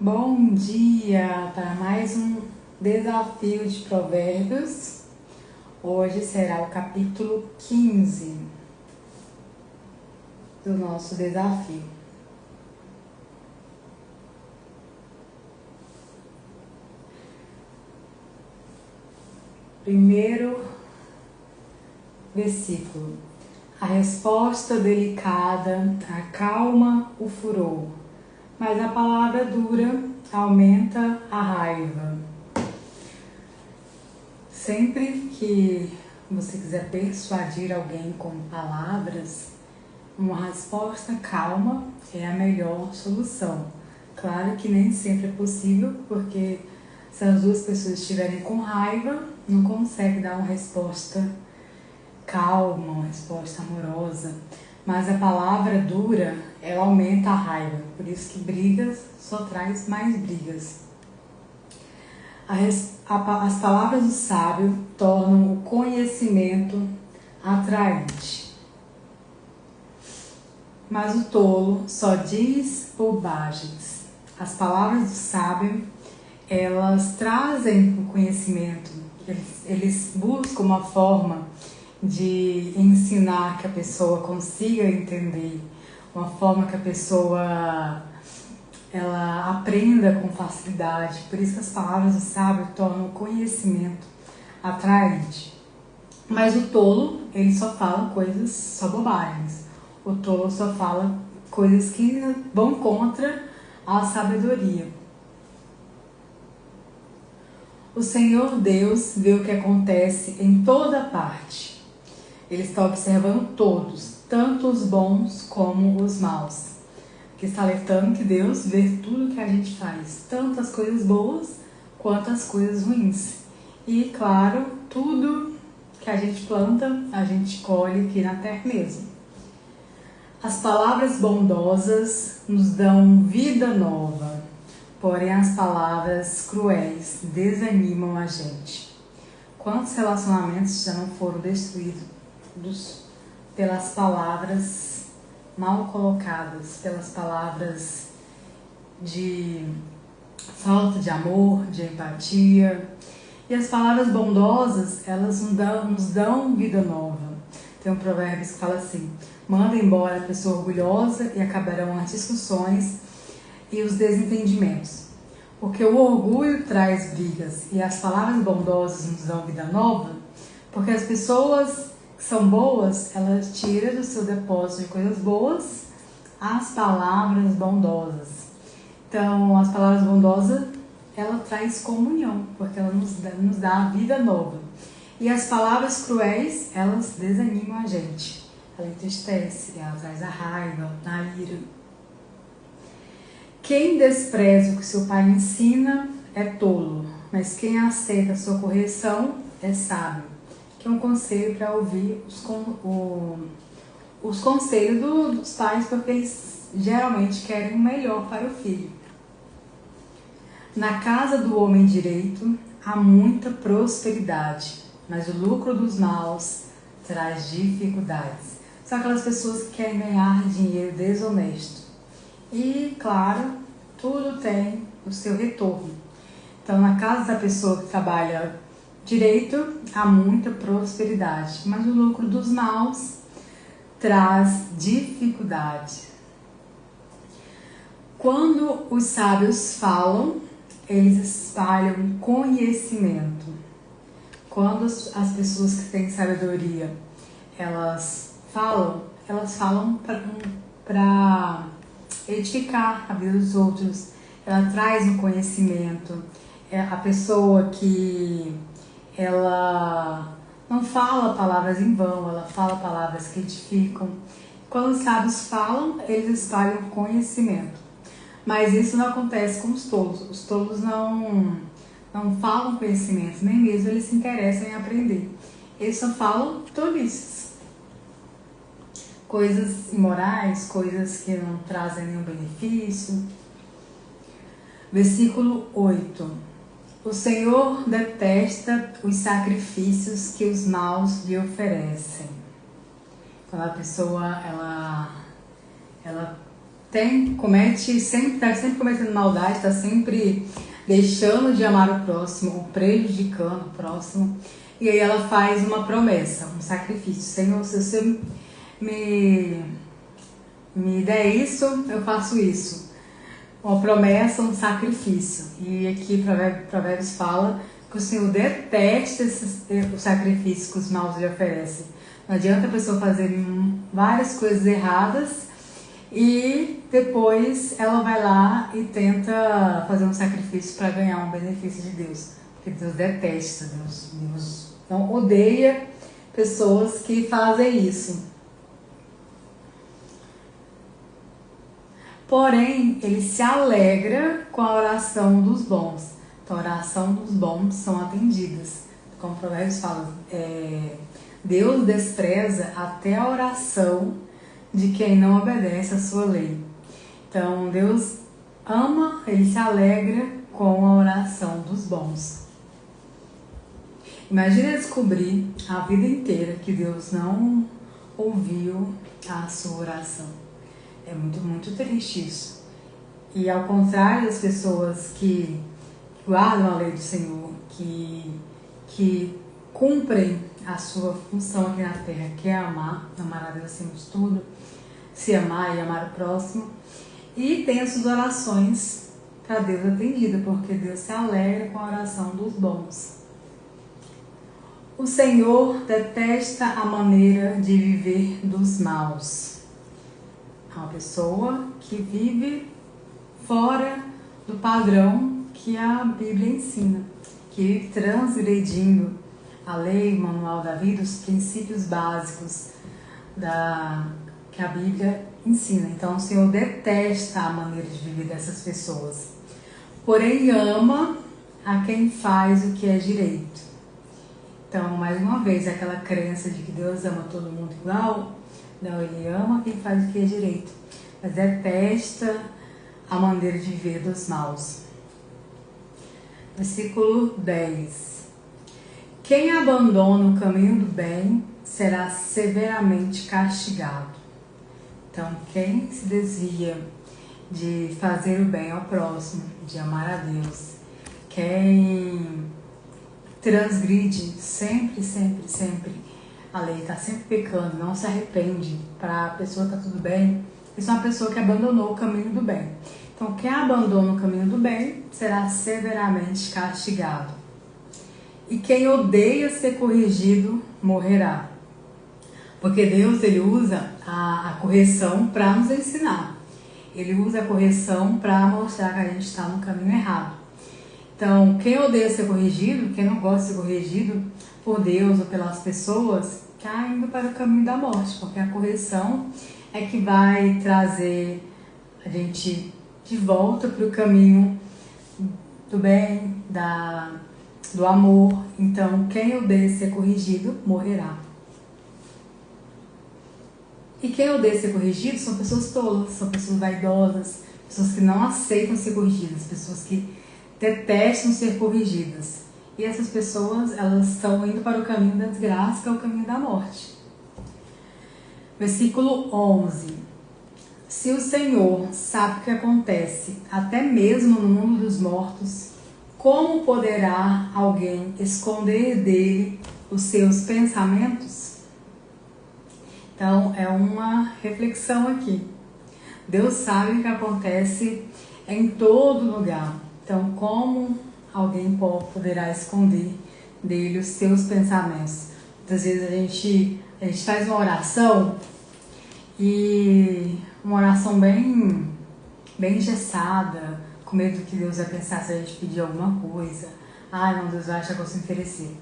Bom dia para mais um desafio de provérbios. Hoje será o capítulo 15 do nosso desafio. Primeiro versículo. A resposta delicada acalma o furor, mas a palavra dura aumenta a raiva. Sempre que você quiser persuadir alguém com palavras, uma resposta calma é a melhor solução. Claro que nem sempre é possível, porque se as duas pessoas estiverem com raiva, não consegue dar uma resposta calma, uma resposta amorosa. Mas a palavra dura, ela aumenta a raiva. Por isso que brigas só traz mais brigas. As palavras do sábio tornam o conhecimento atraente. Mas o tolo só diz bobagens. As palavras do sábio, elas trazem o conhecimento. Eles buscam uma forma de ensinar que a pessoa consiga entender, uma forma que a pessoa ela aprenda com facilidade. Por isso que as palavras do sábio tornam o conhecimento atraente. Mas o tolo, ele só fala coisas, só bobagens. O tolo só fala coisas que vão contra a sabedoria. O Senhor Deus vê o que acontece em toda parte. Ele está observando todos, tanto os bons como os maus. Que está alertando que Deus vê tudo que a gente faz, tanto as coisas boas quanto as coisas ruins. E, claro, tudo que a gente planta, a gente colhe aqui na terra mesmo. As palavras bondosas nos dão vida nova, porém as palavras cruéis desanimam a gente. Quantos relacionamentos já não foram destruídos pelas palavras mal colocadas, pelas palavras de falta de amor, de empatia. E as palavras bondosas, elas nos dão vida nova. Tem um provérbio que fala assim: manda embora a pessoa orgulhosa e acabarão as discussões e os desentendimentos. Porque o orgulho traz brigas e as palavras bondosas nos dão vida nova, porque as pessoas que são boas, elas tiram do seu depósito de coisas boas as palavras bondosas. Então, as palavras bondosas, ela traz comunhão, porque ela nos dá a vida nova. E as palavras cruéis, elas desanimam a gente. Ela entristece, ela traz a raiva, a ira. Quem despreza o que seu pai ensina é tolo, mas quem aceita a sua correção é sábio. Que é um conselho para ouvir os conselhos dos pais, porque eles geralmente querem o melhor para o filho. Na casa do homem direito há muita prosperidade, mas o lucro dos maus traz dificuldades. São aquelas pessoas que querem ganhar dinheiro desonesto. E, claro, tudo tem o seu retorno. Então, na casa da pessoa que trabalha direito, há muita prosperidade, mas o lucro dos maus traz dificuldade. Quando os sábios falam, eles espalham conhecimento. Quando as pessoas que têm sabedoria, elas falam para edificar a vida dos outros. Ela traz um conhecimento. A pessoa que ela não fala palavras em vão, ela fala palavras que edificam. Quando os sábios falam, eles espalham conhecimento. Mas isso não acontece com os tolos. Os tolos não falam conhecimento, nem mesmo eles se interessam em aprender. Eles só falam tolices. Coisas imorais, coisas que não trazem nenhum benefício. Versículo 8. O Senhor detesta os sacrifícios que os maus lhe oferecem. Quando a pessoa ela está sempre cometendo maldade, está sempre deixando de amar o próximo, ou prejudicando o próximo. E aí ela faz uma promessa, um sacrifício. Senhor, se você me der isso, eu faço isso. Uma promessa, um sacrifício. E aqui Provérbios fala que o Senhor detesta os sacrifícios que os maus lhe oferecem. Não adianta a pessoa fazer várias coisas erradas e depois ela vai lá e tenta fazer um sacrifício para ganhar um benefício de Deus. Porque Deus detesta, Deus não odeia pessoas que fazem isso. Porém, ele se alegra com a oração dos bons. Então, a oração dos bons são atendidas. Como o Provérbios fala, Deus despreza até a oração de quem não obedece à sua lei. Então, Deus ama, ele se alegra com a oração dos bons. Imagina descobrir a vida inteira que Deus não ouviu a sua oração. É muito, muito triste isso. E ao contrário das pessoas que guardam a lei do Senhor, que cumprem a sua função aqui na terra, que é amar a Deus acima de tudo, se amar e amar o próximo, e tem as suas orações para Deus atendida, porque Deus se alegra com a oração dos bons. O Senhor detesta a maneira de viver dos maus. É uma pessoa que vive fora do padrão que a Bíblia ensina, que vive transgredindo a lei, o manual da vida, os princípios básicos que a Bíblia ensina. Então o Senhor detesta a maneira de viver dessas pessoas, porém ama a quem faz o que é direito. Então, mais uma vez, aquela crença de que Deus ama todo mundo igual. Não, ele ama quem faz o que é direito, mas detesta a maneira de viver dos maus. Versículo 10. Quem abandona o caminho do bem será severamente castigado. Então, quem se desvia de fazer o bem ao próximo, de amar a Deus, quem transgride sempre a lei, está sempre pecando, não se arrepende, para a pessoa tá tudo bem, isso é uma pessoa que abandonou o caminho do bem. Então, quem abandona o caminho do bem será severamente castigado. E quem odeia ser corrigido morrerá. Porque Deus, ele usa a correção para nos ensinar. Ele usa a correção para mostrar que a gente está no caminho errado. Então, quem odeia ser corrigido, quem não gosta de ser corrigido por Deus ou pelas pessoas, está indo para o caminho da morte, porque a correção é que vai trazer a gente de volta para o caminho do bem, do amor. Então, quem odeia ser corrigido, morrerá. E quem odeia ser corrigido são pessoas tolas, são pessoas vaidosas, pessoas que não aceitam ser corrigidas, pessoas que detestam ser corrigidas. E essas pessoas, elas estão indo para o caminho da desgraça, que é o caminho da morte. Versículo 11. Se o Senhor sabe o que acontece, até mesmo no mundo dos mortos, como poderá alguém esconder dele os seus pensamentos? Então, é uma reflexão aqui. Deus sabe o que acontece em todo lugar. Então, como alguém poderá esconder dele os seus pensamentos? Muitas vezes a gente faz uma oração, e uma oração bem engessada, com medo do que Deus vai pensar se a gente pedir alguma coisa. Ah, não, Deus vai achar que eu sou interesseiro.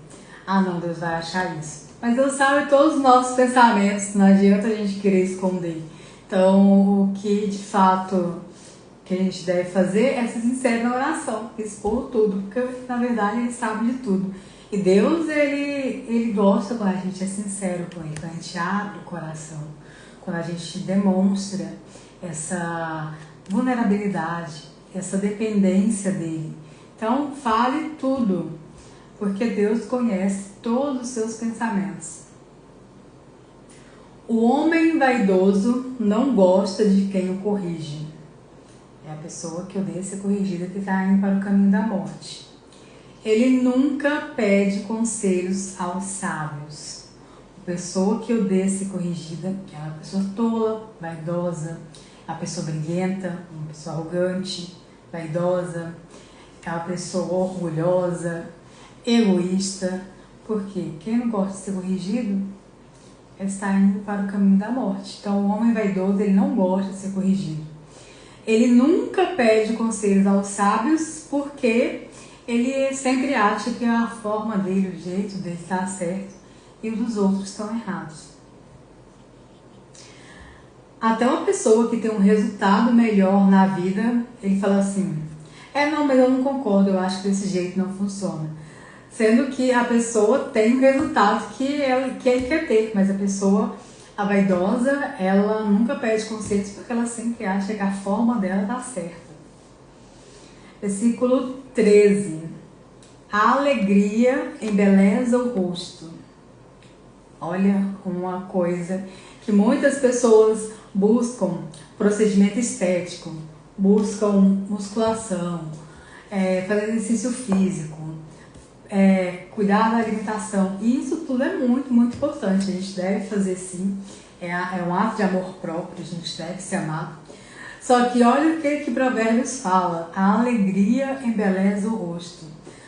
Ah, não, Deus vai achar isso. Mas Deus sabe todos os nossos pensamentos, não adianta a gente querer esconder. Então, o que de fato que a gente deve fazer é ser sincero na oração, expor tudo, porque na verdade ele sabe de tudo. E Deus, ele gosta quando a gente é sincero com ele, quando a gente abre o coração, quando a gente demonstra essa vulnerabilidade, essa dependência dele. Então, fale tudo, porque Deus conhece todos os seus pensamentos. O homem vaidoso não gosta de quem o corrige, É a pessoa que odeia ser corrigida, que está indo para o caminho da morte. Ele nunca pede conselhos aos sábios. A pessoa que odeia ser corrigida é uma pessoa tola, vaidosa, uma pessoa briguenta, uma pessoa arrogante, vaidosa, é uma pessoa orgulhosa, egoísta. Porque quem não gosta de ser corrigido está indo para o caminho da morte. Então o homem vaidoso, ele não gosta de ser corrigido. Ele nunca pede conselhos aos sábios, porque ele sempre acha que a forma dele, o jeito dele está certo e os dos outros estão errados. Até uma pessoa que tem um resultado melhor na vida, ele fala assim: não, mas eu não concordo, eu acho que desse jeito não funciona. Sendo que a pessoa tem um resultado que ele quer ter, mas a vaidosa, ela nunca pede conselhos porque ela sempre acha que a forma dela está certa. Versículo 13. A alegria embeleza o rosto. Olha, uma coisa que muitas pessoas buscam: procedimento estético, buscam musculação, fazer exercício físico, cuidar da alimentação. E isso tudo é muito, muito importante. A gente deve fazer sim. É um ato de amor próprio, a gente deve se amar. Só que olha o que Provérbios fala: a alegria embeleza o rosto.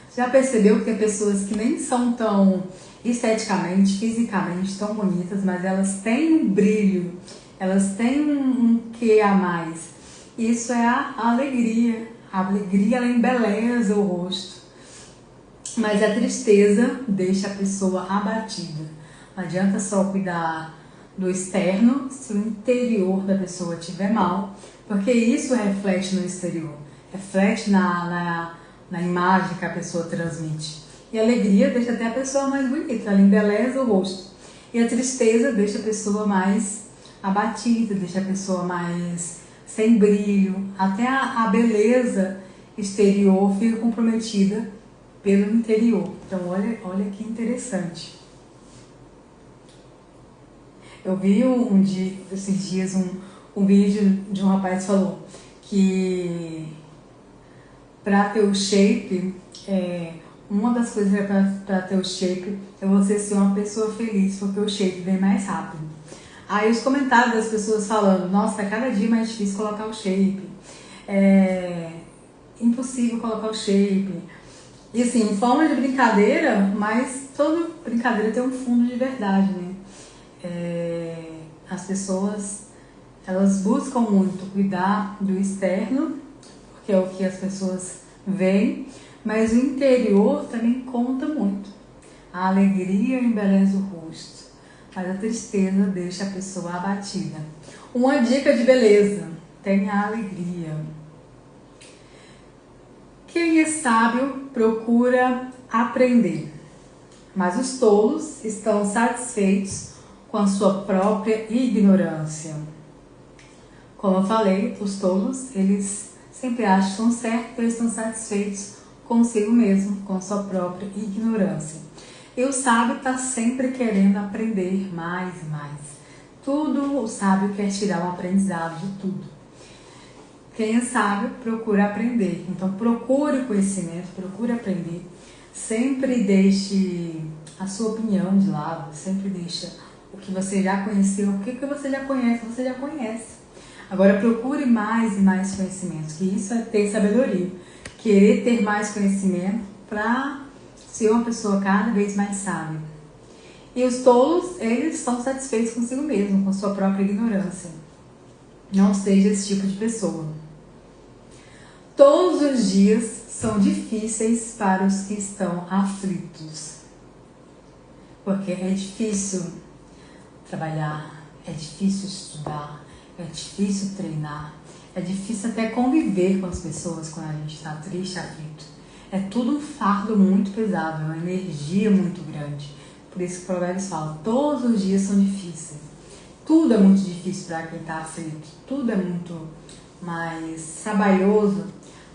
Você já percebeu que tem pessoas que nem são tão esteticamente, fisicamente tão bonitas, mas elas têm um brilho, elas têm um quê a mais. Isso é a alegria. A alegria, ela embeleza o rosto. Mas a tristeza deixa a pessoa abatida. Não adianta só cuidar do externo se o interior da pessoa estiver mal, porque isso reflete no exterior, reflete na imagem que a pessoa transmite. E a alegria deixa até a pessoa mais bonita, ela embeleza o rosto. E a tristeza deixa a pessoa mais abatida, deixa a pessoa mais sem brilho. Até a beleza exterior fica comprometida pelo interior. Então olha que interessante. Eu vi esses dias um vídeo de um rapaz que falou que para ter o shape, uma das coisas para ter o shape é você ser uma pessoa feliz, porque o shape vem mais rápido. Aí os comentários das pessoas falando: nossa, é cada dia mais difícil colocar o shape, impossível colocar o shape. E assim, em forma de brincadeira, mas toda brincadeira tem um fundo de verdade, né? As pessoas, elas buscam muito cuidar do externo, porque é o que as pessoas veem, mas o interior também conta muito. A alegria embeleza o rosto, mas a tristeza deixa a pessoa abatida. Uma dica de beleza: tenha alegria. Quem é sábio procura aprender, mas os tolos estão satisfeitos com a sua própria ignorância. Como eu falei, os tolos, eles sempre acham que estão certos, eles estão satisfeitos consigo mesmo, com a sua própria ignorância. E o sábio está sempre querendo aprender mais e mais. Tudo o sábio quer tirar um aprendizado de tudo. Quem é sábio procura aprender. Então procure conhecimento, procure aprender. Sempre deixe a sua opinião de lado, sempre deixa o que você já conheceu, o que você já conhece. Agora procure mais e mais conhecimento, que isso é ter sabedoria. Querer ter mais conhecimento para ser uma pessoa cada vez mais sábia. E os tolos, eles estão satisfeitos consigo mesmo, com sua própria ignorância. Não seja esse tipo de pessoa. Todos os dias são difíceis para os que estão aflitos. Porque é difícil trabalhar, é difícil estudar, é difícil treinar, é difícil até conviver com as pessoas quando a gente está triste, aflito. É tudo um fardo muito pesado, é uma energia muito grande. Por isso que o Provérbios fala: todos os dias são difíceis. Tudo é muito difícil para quem está aflito, tudo é muito mais trabalhoso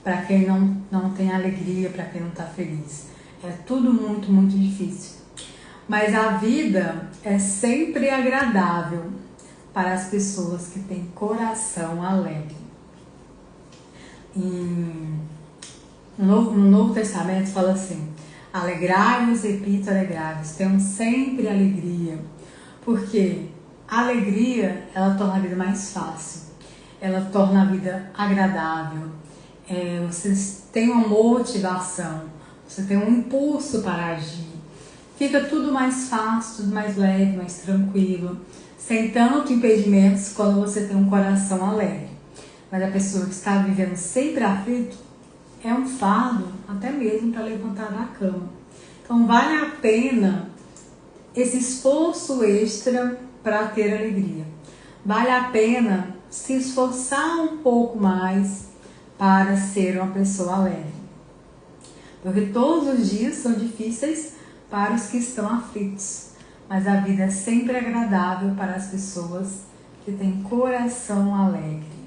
para quem não tem alegria, para quem não está feliz. É tudo muito, muito difícil. Mas a vida é sempre agradável para as pessoas que têm coração alegre. No Novo Testamento fala assim: alegrai-vos, repito, alegrai-vos, tenham sempre alegria, porque a alegria, ela torna a vida mais fácil, ela torna a vida agradável, você tem uma motivação, você tem um impulso para agir, fica tudo mais fácil, tudo mais leve, mais tranquilo, sem tanto impedimentos quando você tem um coração alegre. Mas a pessoa que está vivendo sempre aflito é um fardo, até mesmo para levantar da cama. Então vale a pena esse esforço extra para ter alegria. Vale a pena se esforçar um pouco mais para ser uma pessoa alegre. Porque todos os dias são difíceis para os que estão aflitos, mas a vida é sempre agradável para as pessoas que têm coração alegre.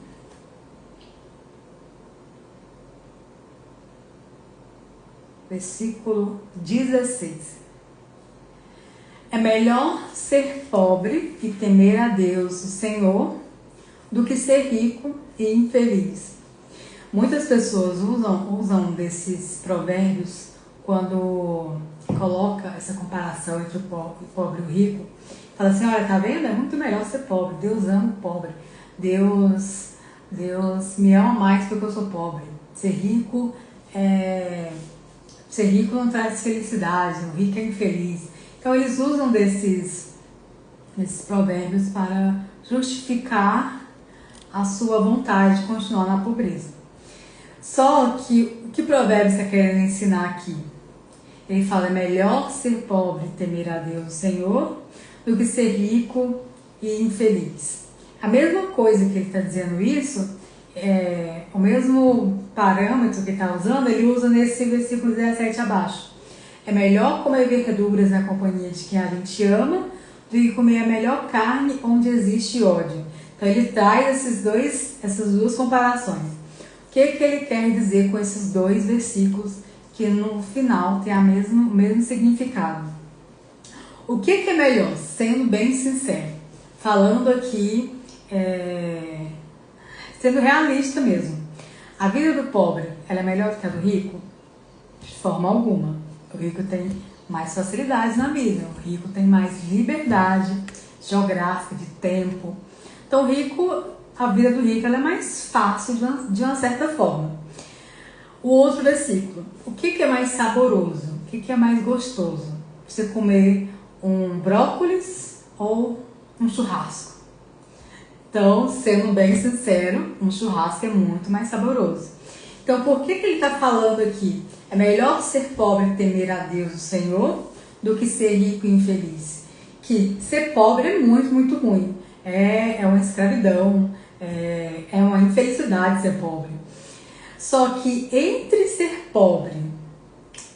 Versículo 16. É melhor ser pobre e temer a Deus, o Senhor, do que ser rico e infeliz. Muitas pessoas usam desses provérbios quando coloca essa comparação entre o pobre e o rico. Fala assim: olha, tá vendo? É muito melhor ser pobre. Deus ama o pobre. Deus me ama mais porque eu sou pobre. Ser rico não traz felicidade, o rico é infeliz. Então eles usam desses provérbios para justificar a sua vontade de continuar na pobreza. Só que o que Provérbios está querendo ensinar aqui? Ele fala: é melhor ser pobre e temer a Deus, o Senhor, do que ser rico e infeliz. A mesma coisa que ele está dizendo isso, o mesmo parâmetro que ele está usando, ele usa nesse versículo 17 abaixo. É melhor comer verduras na companhia de quem a gente ama do que comer a melhor carne onde existe ódio. Então ele traz essas duas comparações. O que ele quer dizer com esses dois versículos que no final tem o mesmo significado? O que é melhor? Sendo bem sincero, falando aqui, sendo realista mesmo, a vida do pobre, ela é melhor do que a do rico? De forma alguma. O rico tem mais facilidades na vida, o rico tem mais liberdade geográfica, de tempo. Então a vida do rico ela é mais fácil de uma certa forma. O outro versículo: o que é mais saboroso? O que é mais gostoso? Você comer um brócolis ou um churrasco? Então, sendo bem sincero, um churrasco é muito mais saboroso. Então, por que ele está falando aqui? É melhor ser pobre e temer a Deus, o Senhor, do que ser rico e infeliz. Que ser pobre é muito, muito ruim. É uma escravidão, é uma infelicidade ser pobre. Só que entre ser pobre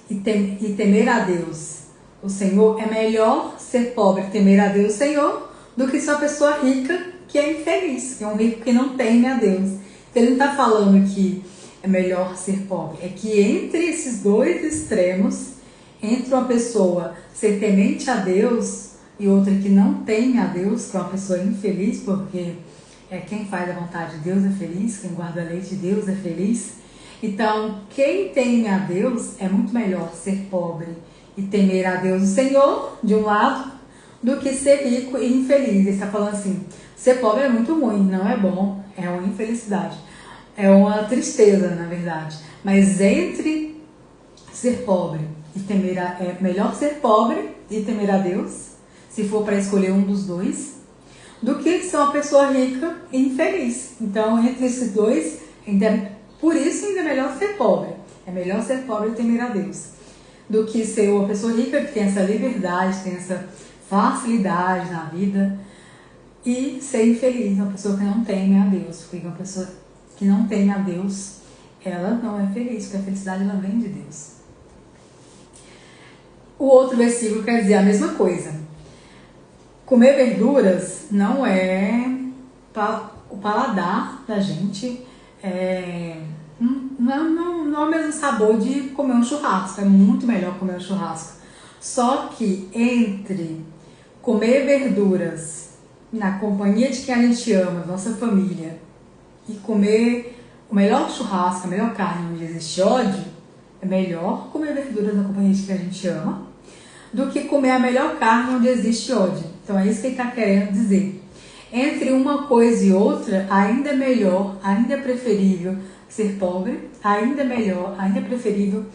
e temer a Deus, o Senhor, é melhor ser pobre e temer a Deus, o Senhor, do que ser uma pessoa rica que é infeliz, que é um rico que não teme a Deus. Então, ele não está falando que é melhor ser pobre. É que entre esses dois extremos, entre uma pessoa ser temente a Deus e outra que não teme a Deus, que é uma pessoa infeliz, porque quem faz a vontade de Deus é feliz, quem guarda a lei de Deus é feliz. Então, quem teme a Deus é muito melhor ser pobre e temer a Deus, o Senhor, de um lado, do que ser rico e infeliz. Ele está falando assim: ser pobre é muito ruim, não é bom, é uma infelicidade, é uma tristeza, na verdade. Mas entre ser pobre e temer é melhor ser pobre e temer a Deus, se for para escolher um dos dois, do que ser uma pessoa rica e infeliz. Então, entre esses dois, por isso ainda é melhor ser pobre. É melhor ser pobre e temer a Deus, do que ser uma pessoa rica que tem essa liberdade, tem essa facilidade na vida, e ser infeliz, uma pessoa que não teme a Deus. Porque uma pessoa que não teme a Deus, ela não é feliz, porque a felicidade ela vem de Deus. O outro versículo quer dizer a mesma coisa. Comer verduras não é o paladar da gente, não é o mesmo sabor de comer um churrasco. É muito melhor comer um churrasco. Só que entre comer verduras na companhia de quem a gente ama, nossa família, e comer o melhor churrasco, a melhor carne onde existe ódio, é melhor comer verduras na companhia de quem a gente ama do que comer a melhor carne onde existe ódio. Então é isso que ele está querendo dizer. Entre uma coisa e outra, ainda é melhor, ainda é preferível ser pobre, ainda é melhor, ainda é preferível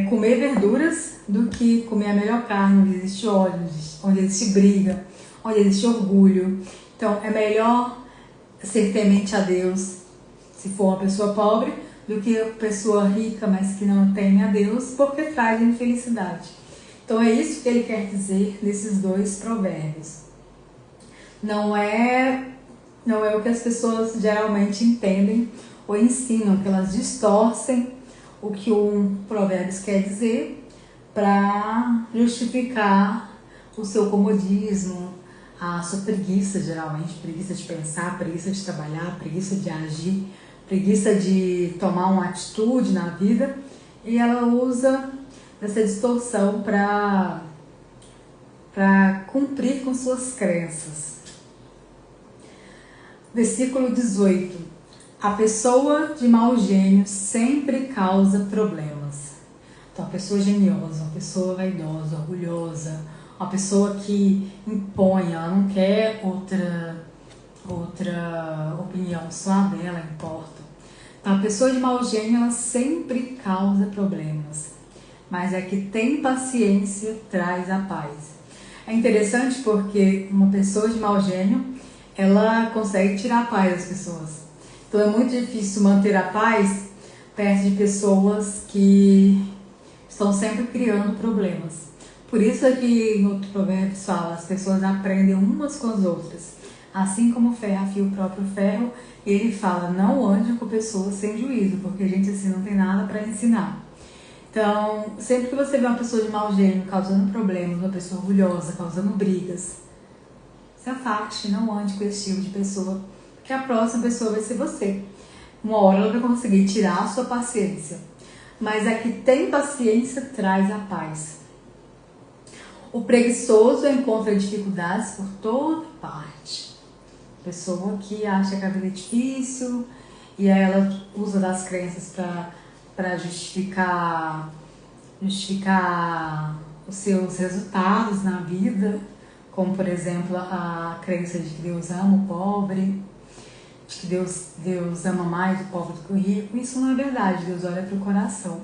comer verduras do que comer a melhor carne onde existe ódio, onde existe briga, onde existe orgulho. Então é melhor ser temente a Deus se for uma pessoa pobre do que uma pessoa rica, mas que não teme a Deus, porque traz infelicidade. Então é isso que ele quer dizer nesses dois provérbios. Não é o que as pessoas geralmente entendem ou ensinam, que elas distorcem o que um provérbio quer dizer para justificar o seu comodismo, a sua preguiça, geralmente, preguiça de pensar, preguiça de trabalhar, preguiça de agir, preguiça de tomar uma atitude na vida, e ela usa essa distorção para cumprir com suas crenças. Versículo 18. A pessoa de mau gênio sempre causa problemas. Então, a pessoa geniosa, uma pessoa vaidosa, orgulhosa, uma pessoa que impõe, ela não quer outra opinião, só a dela importa. Então, a pessoa de mau gênio, ela sempre causa problemas, mas é que tem paciência traz a paz. É interessante porque uma pessoa de mau gênio, ela consegue tirar a paz das pessoas. Então é muito difícil manter a paz perto de pessoas que estão sempre criando problemas. Por isso é que em outro provérbio fala, as pessoas aprendem umas com as outras. Assim como o ferro afia o próprio ferro, e ele fala, não ande com pessoas sem juízo, porque gente assim não tem nada para ensinar. Então, sempre que você vê uma pessoa de mau gênio causando problemas, uma pessoa orgulhosa, causando brigas, se afaste, não ande com esse tipo de pessoa, porque a próxima pessoa vai ser você. Uma hora ela vai conseguir tirar a sua paciência, mas a que tem paciência traz a paz. O preguiçoso encontra dificuldades por toda parte. Pessoa que acha que a vida é difícil e aí ela usa das crenças para justificar os seus resultados na vida, como por exemplo a crença de que Deus ama o pobre, de que Deus ama mais o pobre do que o rico. Isso não é verdade, Deus olha para o coração.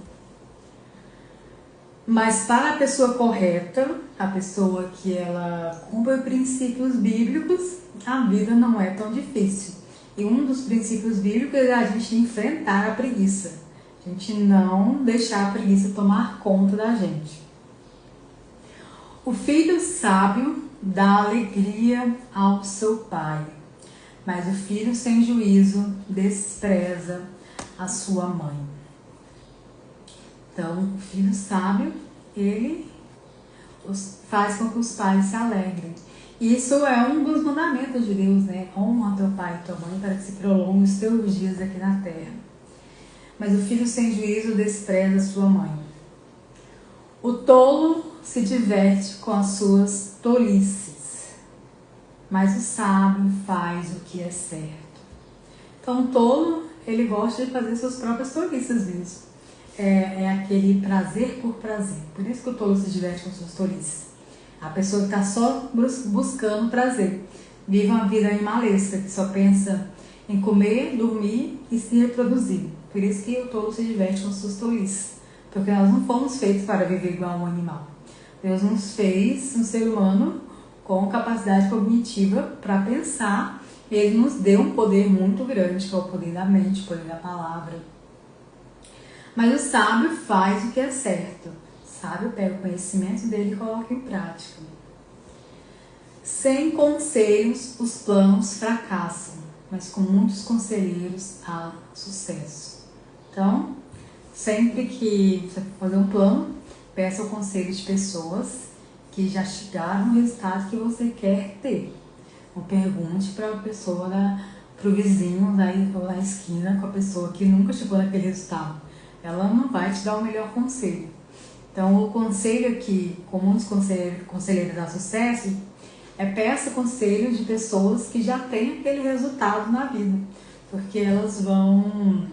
Mas para a pessoa correta, a pessoa que ela cumpre princípios bíblicos, a vida não é tão difícil. E um dos princípios bíblicos é a gente enfrentar a preguiça. A gente não deixar a preguiça tomar conta da gente. O filho sábio dá alegria ao seu pai, mas o filho sem juízo despreza a sua mãe. Então, o filho sábio, ele faz com que os pais se alegrem. Isso é um dos mandamentos de Deus, né? Honra teu pai e tua mãe para que se prolonguem os teus dias aqui na terra. Mas o filho sem juízo despreza a sua mãe. O tolo se diverte com as suas tolices, mas o sábio faz o que é certo. Então, o tolo, ele gosta de fazer suas próprias tolices mesmo. É aquele prazer por prazer. Por isso que o tolo se diverte com suas tolices. A pessoa que está só buscando prazer. Vive uma vida animalesca, que só pensa em comer, dormir e se reproduzir. Por isso que o tolo se diverte com suas tolices. Porque nós não fomos feitos para viver igual a um animal. Deus nos fez um ser humano com capacidade cognitiva para pensar. E Ele nos deu um poder muito grande, que é o poder da mente, o poder da palavra. Mas o sábio faz o que é certo. O sábio pega o conhecimento dele e coloca em prática. Sem conselhos, os planos fracassam, mas com muitos conselheiros há sucesso. Então, sempre que você for fazer um plano, peça o conselho de pessoas que já chegaram no resultado que você quer ter. Não pergunte para a pessoa, para o vizinho da esquina, com a pessoa que nunca chegou naquele resultado. Ela não vai te dar o melhor conselho. Então, o conselho aqui, como um dos conselheiros dá sucesso, peça conselho de pessoas que já têm aquele resultado na vida. porque elas vão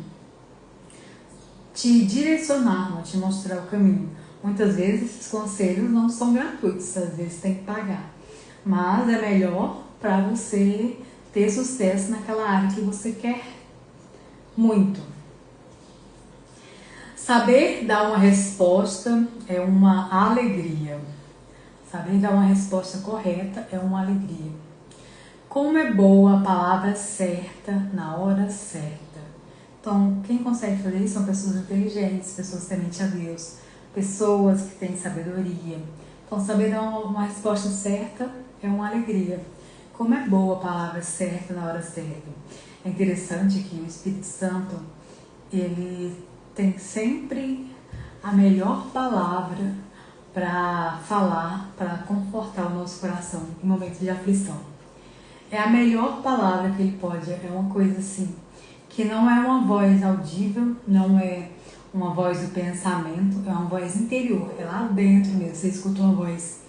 te direcionar, vão te mostrar o caminho. Muitas vezes esses conselhos não são gratuitos, às vezes tem que pagar, mas é melhor para você ter sucesso naquela área que você quer muito. Saber dar uma resposta é uma alegria. Saber dar uma resposta correta é uma alegria. Como é boa a palavra certa na hora certa. Então, quem consegue fazer isso são pessoas inteligentes, pessoas tementes a Deus, pessoas que têm sabedoria. Então, saber dar uma resposta certa é uma alegria. Como é boa a palavra certa na hora certa. É interessante que o Espírito Santo, ele tem sempre a melhor palavra para falar, para confortar o nosso coração em momentos de aflição. É a melhor palavra que ele pode, é uma coisa assim, que não é uma voz audível, não é uma voz do pensamento, é uma voz interior, é lá dentro mesmo. Você escuta uma voz,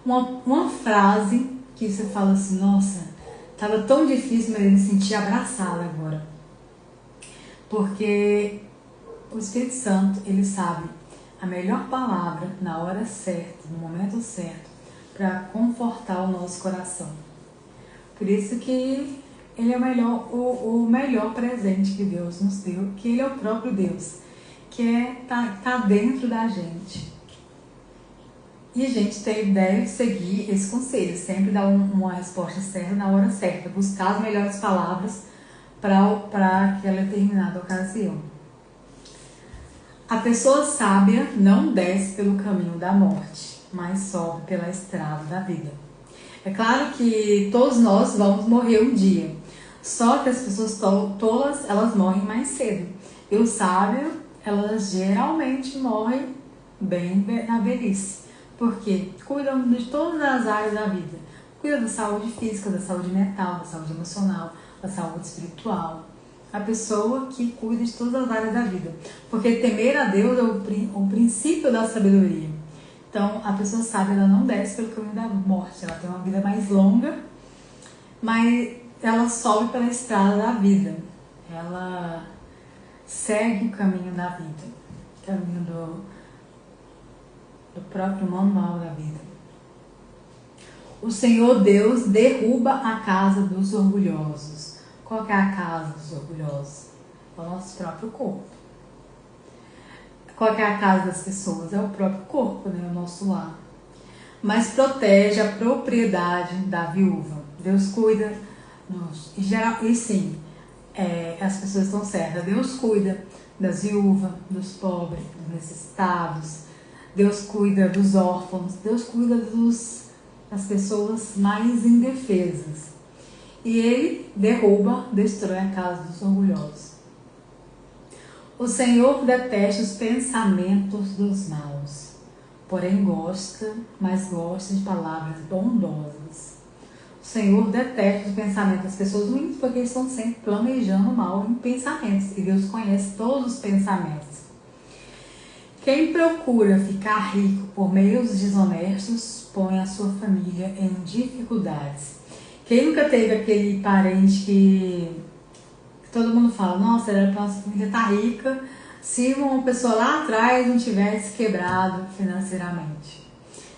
uma frase que você fala assim, nossa, estava tão difícil, mas eu me senti abraçada agora. Porque o Espírito Santo, ele sabe a melhor palavra na hora certa, no momento certo, para confortar o nosso coração. Por isso que ele é o melhor presente que Deus nos deu, que ele é o próprio Deus, que tá dentro da gente. E a gente deve seguir esse conselho, sempre dar uma resposta certa na hora certa, buscar as melhores palavras para aquela determinada ocasião. A pessoa sábia não desce pelo caminho da morte, mas sobe pela estrada da vida. É claro que todos nós vamos morrer um dia, só que as pessoas tolas, elas morrem mais cedo. E o sábio, elas geralmente morrem bem na velhice, porque cuidam de todas as áreas da vida. Cuida da saúde física, da saúde mental, da saúde emocional, da saúde espiritual. A pessoa que cuida de todas as áreas da vida. Porque temer a Deus é o princípio da sabedoria. Então, a pessoa sábia, ela não desce pelo caminho da morte. Ela tem uma vida mais longa, mas ela sobe pela estrada da vida. Ela segue o caminho da vida. O caminho do próprio manual da vida. O Senhor Deus derruba a casa dos orgulhosos. Qual que é a casa dos orgulhosos? É o nosso próprio corpo. Qual que é a casa das pessoas? É o próprio corpo, né? O nosso lar. Mas protege a propriedade da viúva. Deus cuida e sim, as pessoas estão certas. Deus cuida das viúvas, dos pobres, dos necessitados. Deus cuida dos órfãos. Deus cuida das pessoas mais indefesas. E ele destrói a casa dos orgulhosos. O Senhor detesta os pensamentos dos maus, porém gosta de palavras bondosas. O Senhor detesta os pensamentos das pessoas ruins, porque eles estão sempre planejando mal em pensamentos, e Deus conhece todos os pensamentos. Quem procura ficar rico por meios desonestos, põe a sua família em dificuldades. Quem nunca teve aquele parente que todo mundo fala, nossa, era pra nossa família estar rica se uma pessoa lá atrás não tivesse quebrado financeiramente.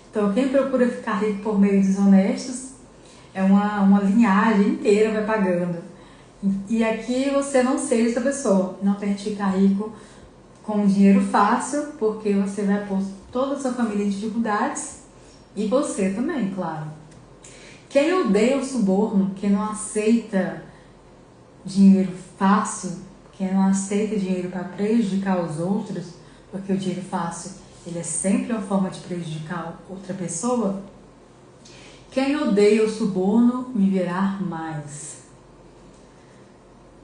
Então, quem procura ficar rico por meios desonestos, é uma linhagem inteira vai pagando. E aqui você não seja essa pessoa, não tente ficar rico com dinheiro fácil, porque você vai pôr toda a sua família em dificuldades e você também, claro. Quem odeia o suborno, quem não aceita dinheiro fácil, quem não aceita dinheiro para prejudicar os outros, porque o dinheiro fácil ele é sempre uma forma de prejudicar outra pessoa, quem odeia o suborno viverá mais.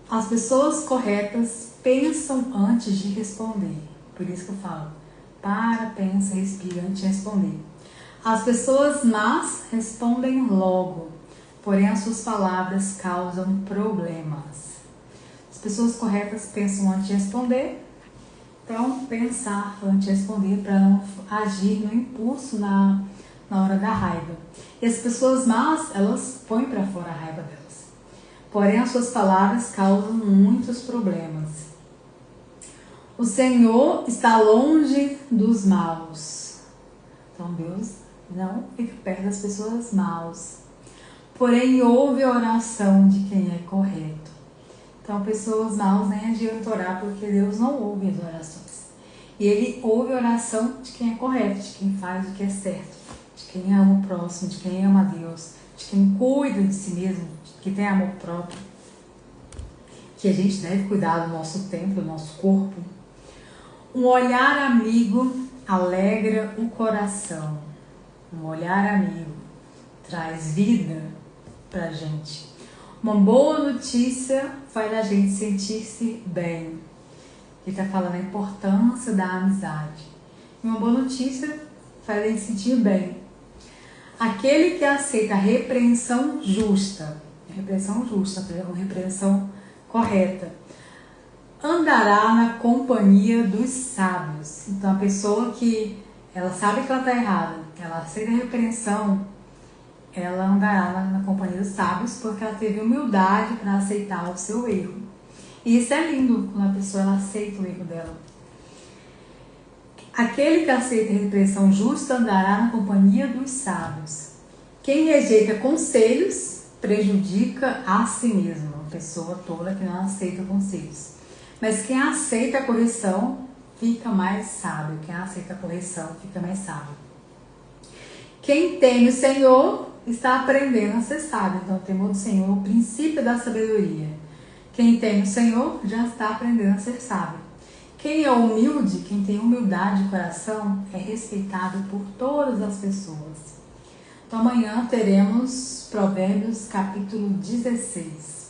As pessoas corretas pensam antes de responder. Por isso que eu falo, pensa, respira antes de responder. As pessoas más respondem logo, porém as suas palavras causam problemas. As pessoas corretas pensam antes de responder, então pensar antes de responder para não agir no impulso na hora da raiva. E as pessoas más, elas põem para fora a raiva delas. porém as suas palavras causam muitos problemas. O Senhor está longe dos maus. Então Deus não fica perto das pessoas maus. Porém ouve a oração de quem é correto. Então pessoas maus nem adianta orar, porque Deus não ouve as orações. E Ele ouve a oração de quem é correto, de quem faz o que é certo, de quem ama o próximo, de quem ama a Deus, de quem cuida de si mesmo, que tem amor próprio. Que a gente deve cuidar do nosso templo, do nosso corpo. Um olhar amigo alegra o coração. Um olhar amigo traz vida pra gente. Uma boa notícia faz a gente sentir-se bem. Ele está falando a importância da amizade. E uma boa notícia faz a gente sentir bem. Aquele que aceita a repreensão justa, uma repreensão correta, andará na companhia dos sábios. Então a pessoa que ela sabe que ela está errada, ela aceita a repreensão, ela andará na companhia dos sábios, porque ela teve humildade para aceitar o seu erro. E isso é lindo, quando a pessoa ela aceita o erro dela. Aquele que aceita a repreensão justa andará na companhia dos sábios. Quem rejeita conselhos prejudica a si mesmo. Uma pessoa tola que não aceita conselhos. Mas quem aceita a correção fica mais sábio. Quem aceita a correção fica mais sábio. Quem teme o Senhor está aprendendo a ser sábio. Então, o temor do Senhor é o princípio da sabedoria. Quem teme o Senhor já está aprendendo a ser sábio. Quem é humilde, quem tem humildade de coração, é respeitado por todas as pessoas. Então, amanhã teremos Provérbios capítulo 16.